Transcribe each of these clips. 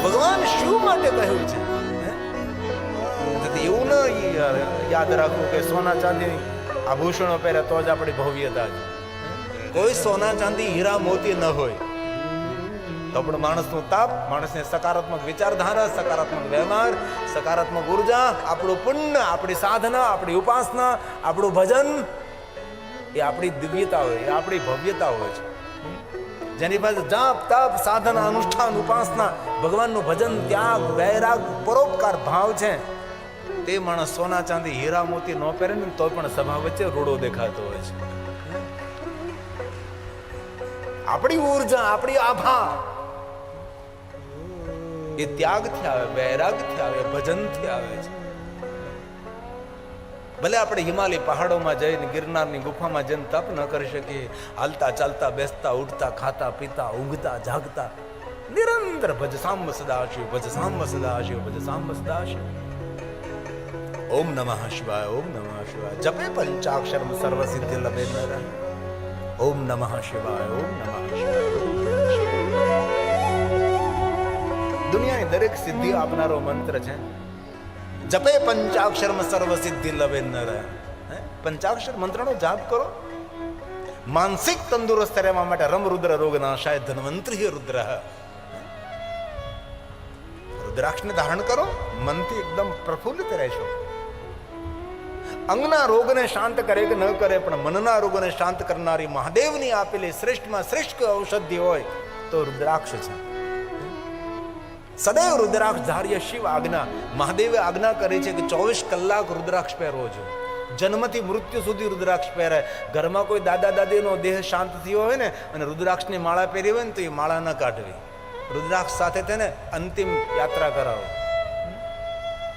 ભગવાન શિવ માટે કહ્યું છે. એવું ન યાદ રાખવું કે સોના ચાંદી આભૂષણો પહેરે તો જ આપણી ભવ્યતા છે. કોઈ સોના ચાંદી હીરા મોતી ન હોય તો પણ માણસનું તાપ, માણસને સકારાત્મક વિચારધારા, સકારાત્મક વ્યવહાર, સકારાત્મક ઉર્જા, આપણું પુણ્ય, આપણી સાધના, આપણી ઉપાસના, આપણું ભજન એ આપણી દિવ્યતા હોય, એ આપણી ભવ્યતા હોય છે. જેની પાસે જાપ, તપ, સાધના, અનુષ્ઠાન, ઉપાસના, ભગવાનનું ભજન, ત્યાગ, વૈરાગ, પરોપકાર ભાવ છે, તે માણસ સોના ચાંદી હીરા મોતી ન પહેરે ને તો પણ સભા વચ્ચે રૂડો દેખાતો હોય છે. આપણી ઉર્જા, આપણી આભા એ ત્યાગથી આવે, વૈરાગથી આવે, ભજનથી આવે છે. ભલે આપણે હિમાલય પહાડોમાં જઈને ગિરનારની ગુફામાં જઈને તપ ન કરી શકીએ, હાલતા ચાલતા, બેસતા, ઉઠતા, ખાતા, પીતા, ઊંઘતા, જાગતા નિરંતર ભજ સાંબ સદાશિવ, ભજ સાંબ સદાશિવ, ભજ સાંબ સદાશિવ. ઓમ નમઃ શિવાય, ઓમ નમઃ શિવાય. જપે પંચાક્ષર સર્વ સિદ્ધિ લભે નર. ઓમ નમઃ શિવાય, ઓમ નમઃ શિવાય. દુનિયાની દરેક સિદ્ધિ આપનારો મંત્ર છે. જપે પંચાક્ષર સર્વ સિદ્ધિ લભે નર. પંચાક્ષર મંત્રનો જાપ કરો. માનસિક તંદુરસ્ત રહેવા માટે રમ રુદ્ર રોગ નાશાય ધન્વંતરી રુદ્ર. રુદ્રાક્ષને ધારણ કરો, મનથી એકદમ પ્રફુલ્લિત રહેશો. અંગના રોગને શાંત કરે કે ન કરે, પણ મનના રોગને શાંત કરનારી મહાદેવની આપેલી શ્રેષ્ઠમાં શ્રેષ્ઠ ઔષધિ હોય તો રુદ્રાક્ષ છે. સદૈવ રુદ્રાક્ષ ધાર્ય શિવ આજ્ઞા. મહાદેવે આજ્ઞા કરી છે કે 24 કલાક રુદ્રાક્ષ પહેરવો જોઈએ. જન્મથી મૃત્યુ સુધી રુદ્રાક્ષ પહેરે. ઘરમાં કોઈ દાદા દાદીનો દેહ શાંત થયો હોય ને અને રુદ્રાક્ષની માળા પહેરી હોય ને તો એ માળા ન કાઢવી. રુદ્રાક્ષ સાથે તેને અંતિમ યાત્રા કરાવો.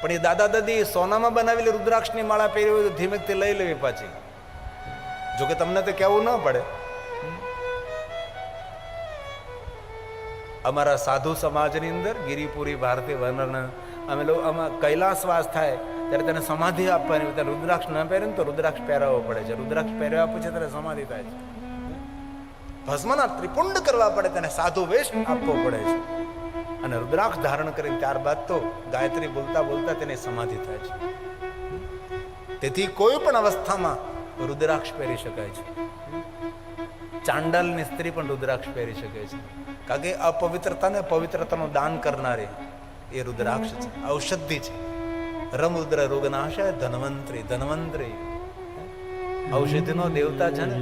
પણ એ દાદા દાદી સોનામાં બનાવેલી રુદ્રાક્ષની માળા પહેરી હોય તો ધીમેકથી લઈ લેવી પાછી. જોકે તમને તો કહેવું ન પડે. અમારા સાધુ સમાજની અંદર ગિરિપુરી ભારતીય વર્ણન અમે લોકો આમાં કૈલાસવાસ થાય ત્યારે તેને સમાધિ આપવાની હોય. રુદ્રાક્ષ ન પહેરે ને તો રુદ્રાક્ષ પહેરાવવો પડે છે. રુદ્રાક્ષ પહેર્યા પછી ત્યારે સમાધિ થાય છે. ભસ્મના ત્રિપુંડ કરવા પડે, તેને સાધુ વેશ આપવો પડે છે. અને રુદ્રાક્ષ ધારણ કરીને ત્યારબાદ તો ગાયત્રી બોલતા બોલતા તેને સમાધિ થાય છે. તેથી કોઈ પણ અવસ્થામાં રુદ્રાક્ષ પહેરી શકાય છે. ચાંડાલની સ્ત્રી પણ રુદ્રાક્ષ પહેરી શકે છે. કારણ કે અપવિત્રતાને પવિત્રતાનું દાન કરનારી એ રુદ્રાક્ષ છે, ઔષધિ છે. રમરુદ્ર રોગનાશાય ધન્વંતરી. ધન્વંતરી ઔષધિનો દેવતા છે ને.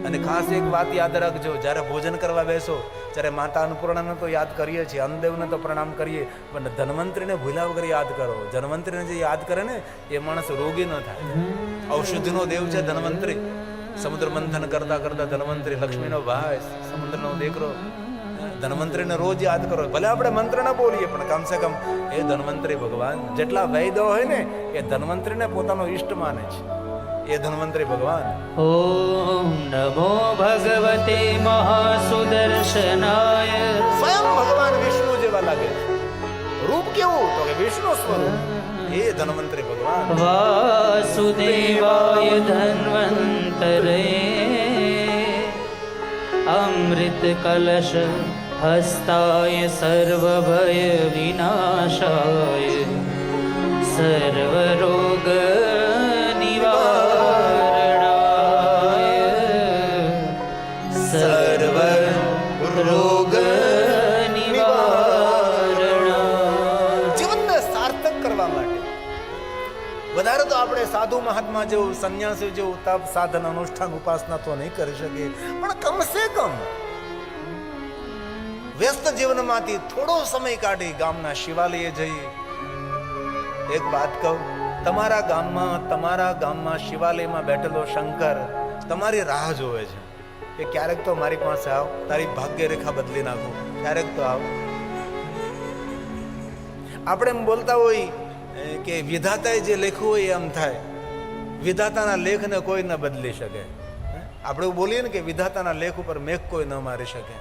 અને ખાસ એક વાત યાદ રાખજો, જ્યારે ભોજન કરવા બેસો ત્યારે માતા અન્નપૂર્ણાને તો યાદ કરીએ છીએ, અન્નદેવને તો પ્રણામ કરીએ, પણ ધન્વંતરીને ભૂલ્યા વગર યાદ કરો. ધન્વંતરીને જે યાદ કરે ને એ માણસ રોગી ન થાય. ઔષધિનો દેવ છે ધન્વંતરી. સમુદ્ર મંથન કરતા કરતા ધન્વંતરી, લક્ષ્મીનો ભાઈ, સમુદ્રનો દીકરો, ધન્વંતરીને રોજ યાદ કરો. ભલે આપણે મંત્ર ન બોલીએ પણ કમસે કમ એ ધન્વંતરી ભગવાન. જેટલા વૈદો હોય ને એ ધન્વંતરીને પોતાનો ઈષ્ટ માને છે. એ ધન્વંતરી ભગવાન. ઓમ નમો ભગવતે મહાસુદર્શનાય. સ્વયં ભગવાન વિષ્ણુ જેવા લાગે છે. રૂપ કેવું? તો કે વિષ્ણુ સ્વરૂપ. એ ધન્વંતરી ભગવાન. વાસુદેવાય ધન્વંતરે અમૃત કલશ હસ્તાય સર્વભય વિનાશાય સર્વરોગ નિવારણાય સર્વ રોગ નિવારણાય. જીવનને સાર્થક કરવા માટે વધારે તો આપણે સાધુ મહાત્મા જેવું, સંન્યાસી જેવું તપ, સાધન, અનુષ્ઠાન, ઉપાસના તો નહીં કરી શકીએ, પણ કમસે કમ વ્યસ્ત જીવનમાંથી થોડો સમય કાઢી ગામના શિવાલયે જઈ. એક વાત કહું, તમારા ગામમાં શિવાલયમાં બેઠેલો શંકર તમારી રાહ જોવે છે કે ક્યારેક તો મારી પાસે આવ, તારી ભાગ્ય રેખા બદલી નાખું, ક્યારેક તો આવ. આપણે એમ બોલતા હોય કે વિધાતાએ જે લેખવું હોય એમ થાય. વિધાતાના લેખને કોઈ ન બદલી શકે. આપણે એવું બોલીએ ને કે વિધાતાના લેખ ઉપર મેઘ કોઈ ન મારી શકે,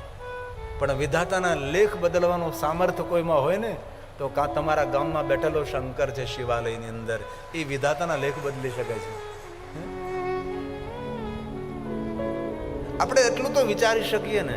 પણ વિધાતાના લેખ બદલવાનું સામર્થ્ય કોઈમાં હોય ને તો કાં તમારા ગામમાં બેઠેલો શંકર છે શિવાલયની અંદર, એ વિધાતાના લેખ બદલી શકે છે. આપણે એટલું તો વિચારી શકીએ ને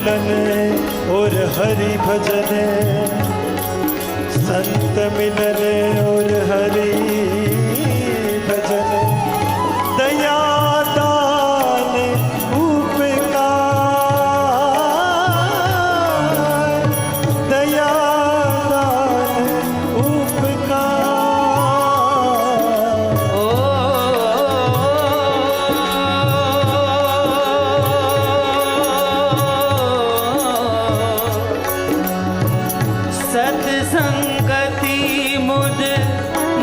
मिलन और हरि भजन, संत मिलन और हरि भजन, दया दान उपकार, दया दान उपकार। ओ सत्संगति मुद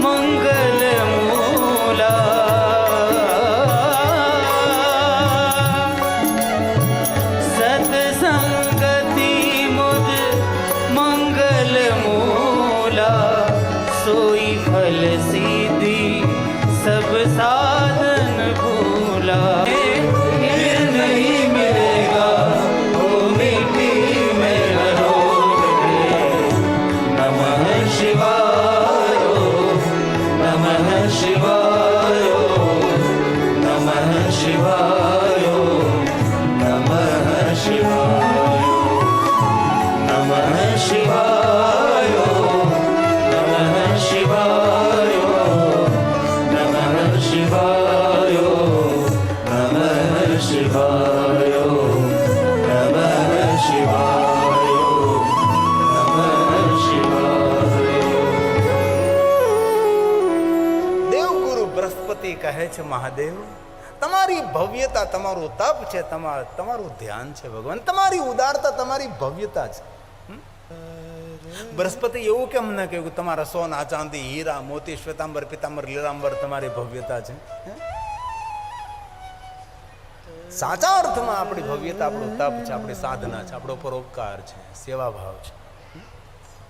मंगल मूला, सत्संगति मुद मंगल मूला, सोई फल सीधी सब साधन भूला। ये नहीं मिलेगा वो मिट्टी में हरोगे। नमः शिवाय, नमः शिवाय, नमः शिवाय, नमः शिवाय, नमः शिवाय, नमः शिवाय, नमः शिवाय, नमः शिवाय, नमः शिवाय, नमः शिवाय। દેવગુરુ બૃહસ્પતિ કહે છે મહાદેવ, તમારી ભવ્યતા, તમારું તપ છે, તમારું ધ્યાન છે ભગવાન, તમારી ઉદારતા, તમારી ભવ્યતા છે. બૃહસ્પતિ એવું કેમ ન કહ્યું કે તમારા સોના ચાંદી હીરા મોતી શ્વેતાંબર પિતાંબર લીલાંબર તમારી ભવ્યતા છે? સાચા અર્થમાં આપણી ભવ્યતા આપણું તપ છે, આપણી સાધના છે, આપણો પરોપકાર છે, સેવા ભાવ છે.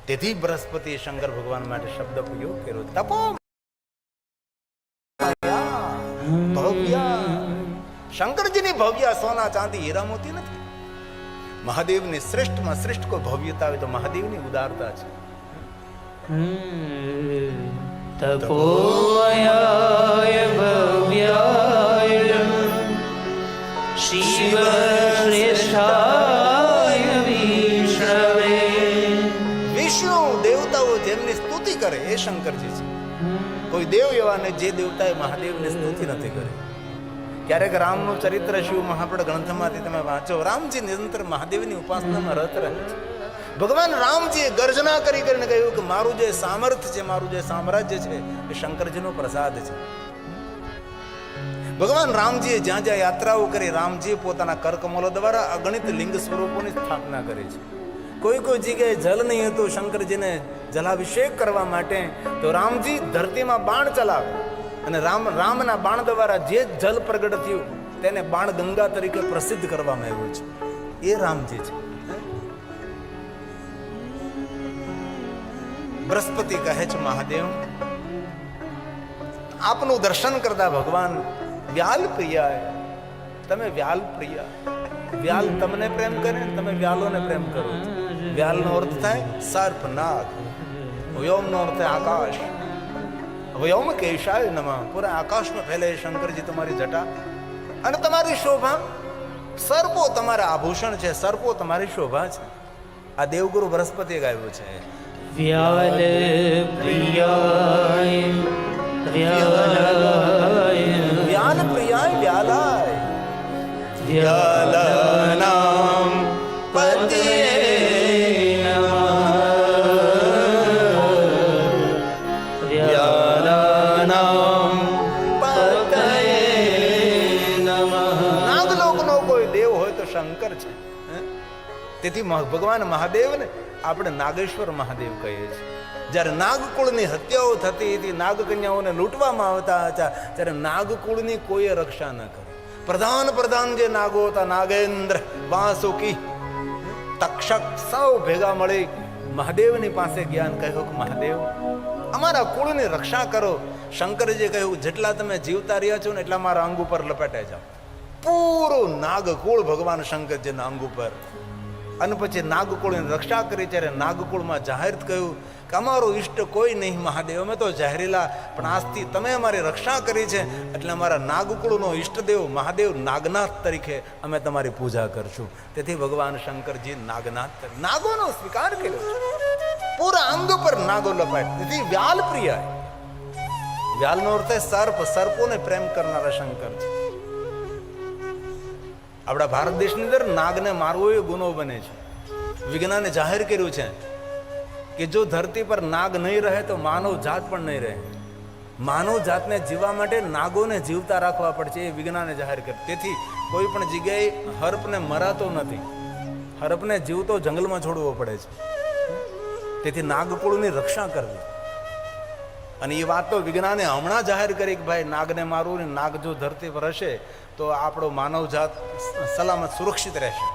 તેથી બૃહસ્પતિ શંકર ભગવાન માટે શબ્દ પ્રયોગ કર્યો, તપો ભવ્ય. શંકરજીની ભવ્ય સોના ચાંદી હીરા મોતી નથી. મહાદેવની શ્રેષ્ઠમાં શ્રેષ્ઠ કોઈ ભવ્યતા હોય તો મહાદેવની ઉદારતા છે. તપોમયાય ભવ્યાય શિવ શ્રેષ્ઠાય વિષ્ણવે. વિષ્ણુ દેવતાઓ જેમની સ્તુતિ કરે એ શંકરજી છે. કોઈ દેવ એવા ને જે દેવતાએ મહાદેવની સ્તુતિ નથી કરી. ક્યારેક રામનું ચરિત્ર શિવ મહાપડ ગ્રંથમાંથી તમે વાંચો, રામજી નિરંતર મહાદેવની ઉપાસનામાં રત રહે છે. ભગવાન રામજીએ ગર્જના કરી કરીને કહ્યું કે મારું જે સામર્થ્ય છે, મારું જે સામ્રાજ્ય છે એ શંકરજીનો પ્રસાદ છે. ભગવાન રામજીએ જ્યાં જ્યાં યાત્રાઓ કરી, રામજીએ પોતાના કરકમલો દ્વારા અગણિત લિંગ સ્વરૂપોની સ્થાપના કરી છે. કોઈ કોઈ જગ્યાએ જલ નહીં હતું શંકરજીને જલાભિષેક કરવા માટે, તો રામજી ધરતીમાં બાણ ચલાવે અને રામના બાણ દ્વારા જે જલ પ્રગટ થયું તેને બાણ ગંગા તરીકે પ્રસિદ્ધ કરવામાં આવ્યું છે. એ રામજી છે. બૃહસ્પતિ કહે છે મહાદેવ, આપનું દર્શન કરતા ભગવાન વ્યાલ પ્રિયા, તમે વ્યાલ પ્રિયા. વ્યાલ તમને પ્રેમ કરે, તમે વ્યાલોને પ્રેમ કરો. વ્યાલનો અર્થ થાય સર્પ, નાગ. વ્યોમનો અર્થ થાય આકાશ. વ્યોમ કેશાય નમઃ. પૂરા આકાશમાં ફેલે શંકરજી તમારી જટા અને તમારી શોભા. સર્પો તમારા આભૂષણ છે, સર્પો તમારી શોભા છે. આ દેવગુરુ બૃહસ્પતિએ ગાયું છે. વ્યાલ પ્રિયાય વ્યાલાય, વ્યાલ પ્રિયાય વ્યાલાય, વ્યાલાનામ પતયે નમઃ. વ્યાલાનામ પતયે નમઃ. નાગલોકનો કોઈ દેવ હોય તો શંકર છે. તેથી ભગવાન મહાદેવને આપણે નાગેશ્વર મહાદેવ કહીએ છીએ. જ્યારે નાગકુળની હત્યાઓ થતી હતી, નાગકન્યાઓને લૂંટવામાં આવતા હતા, ત્યારે નાગકુળની કોઈએ રક્ષા ન કરી. પ્રધાન જે નાગો હતા, નાગેન્દ્ર, વાસુકી, તક્ષક, સૌ ભેગા મળી મહાદેવની પાસે જ્ઞાન કહ્યું કે મહાદેવ અમારા કુળની રક્ષા કરો. શંકરજીએ કહ્યું જેટલા તમે જીવતા રહ્યા છો ને એટલા મારા અંગ ઉપર લપેટાઈ જાઓ. પૂરું નાગકુળ ભગવાન શંકરજીના અંગ ઉપર. અને પછી નાગકુળની રક્ષા કરી. ત્યારે નાગકુળમાં જાહેર કહ્યું કે કે અમારો ઈષ્ટ કોઈ નહીં મહાદેવ, અમે તો ઝહેરીલા, પણ આજથી તમે અમારી રક્ષા કરી છે એટલે અમારા નાગકુળનો ઈષ્ટદેવ મહાદેવ નાગનાથ તરીકે અમે તમારી પૂજા કરશું. તેથી ભગવાન શંકરજી નાગનાથ, નાગોનો સ્વીકાર કર્યો છે, પૂરા અંગ પર નાગો લપાય. તેથી વ્યાલ પ્રિય, વ્યાલનો અર્થ સર્પ, સર્પોને પ્રેમ કરનારા શંકર છે. આપણા ભારત દેશની અંદર નાગને મારવો એ ગુનો બને છે. વિજ્ઞાને જાહેર કર્યું છે કે જો ધરતી પર નાગ નહીં રહે તો માનવ જાત પણ નહીં રહે. માનવ જાતને જીવવા માટે નાગોને જીવતા રાખવા પડશે, એ વિજ્ઞાને જાહેર કર્યું. તેથી કોઈ પણ જગ્યાએ હર્પને મરાતો નથી, હર્પને જીવતો જંગલમાં છોડવો પડે છે. તેથી નાગકુળની રક્ષા કરવી. અને એ વાત તો વિજ્ઞાને હમણાં જાહેર કરી કે ભાઈ નાગને મારવું ને, નાગ જો ધરતી પર હશે તો આપણો માનવ જાત સલામત સુરક્ષિત રહેશે.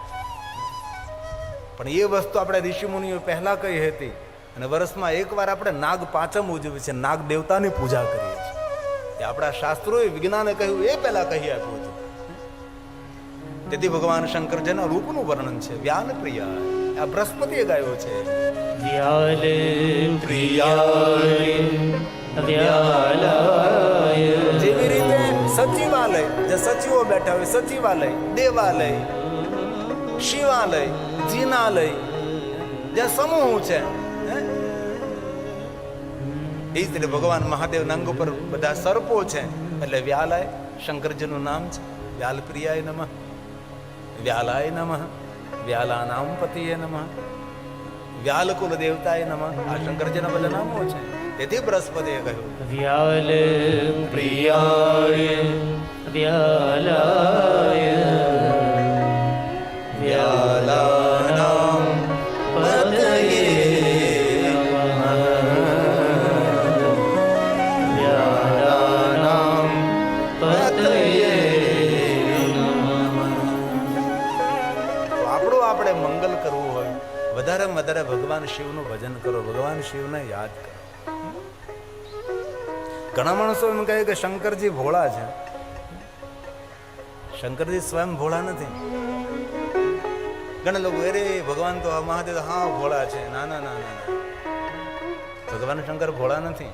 પણ એ વસ્તુ આપણે ઋષિમુનિઓ પહેલા કહી હતી, અને વર્ષમાં એકવાર આપણે નાગ પાંચમ ઉજવીએ છીએ, નાગ દેવતાની પૂજા કરીએ છીએ. એ આપણા શાસ્ત્રોએ વિજ્ઞાને કહ્યું એ પહેલા કહી આપ્યું હતું. તેથી ભગવાન શંકરજીના રૂપનું વર્ણન છે વ્યાલ પ્રિય. આ બૃહસ્પતિએ ગાયો છે. વ્યાલ પ્રિયાય વ્યાલાય. જેવી રીતે સચિવાલય, જે સચિવો બેઠા હોય, સચિવાલય, દેવાલય, શિવાલય, જીનાલય, જે સમૂહ છે, એ જ રીતે ભગવાન મહાદેવના અંગ ઉપર બધા સર્પો છે. એટલે વ્યાલાય શંકરજીનું નામ છે. વ્યાલ પ્રિયાય નમઃ, વ્યાલાય નમઃ, વ્યાલાનામ પતિએ નમઃ, વ્યાલકુલ દેવતાય નમઃ. આ શંકરજીના બધા નામો છે. તેથી બૃહસ્પતિએ કહ્યું વ્યાલ પ્રિયાય વ્યાલાય વ્યાલાનામ પતયે નમઃ, વ્યાલાનામ પતયે નમઃ. તો આપણું આપણે મંગલ કરવું હોય, વધારેમાં વધારે ભગવાન શિવનું ભજન કરો, ભગવાન શિવને યાદ કરો. ઘણા માણસો એમ કહે કે શંકરજી ભોળા છે. શંકરજી સ્વયં ભોળા નથી. ઘણા લોકો અરે ભગવાન તો મહાદેવ હા ભોળા છે. ના ના ના ના, ભગવાન શંકર ભોળા નથી.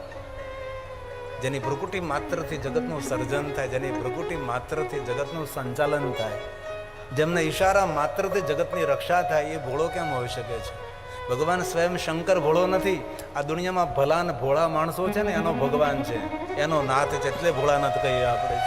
જેની ભ્રુકુટી માત્રથી જગતનું સર્જન થાય, જેની ભ્રુકુટી માત્રથી જગતનું સંચાલન થાય, જેમને ઈશારા માત્રથી જગતની રક્ષા થાય, એ ભોળો કેમ હોઈ શકે છે? ભગવાન સ્વયં શંકર ભોળો નથી. આ દુનિયામાં ભલા ને ભોળા માણસો છે ને, એનો ભગવાન છે, એનો નાથ છે, એટલે ભોળાનાથ કહીએ આપણે.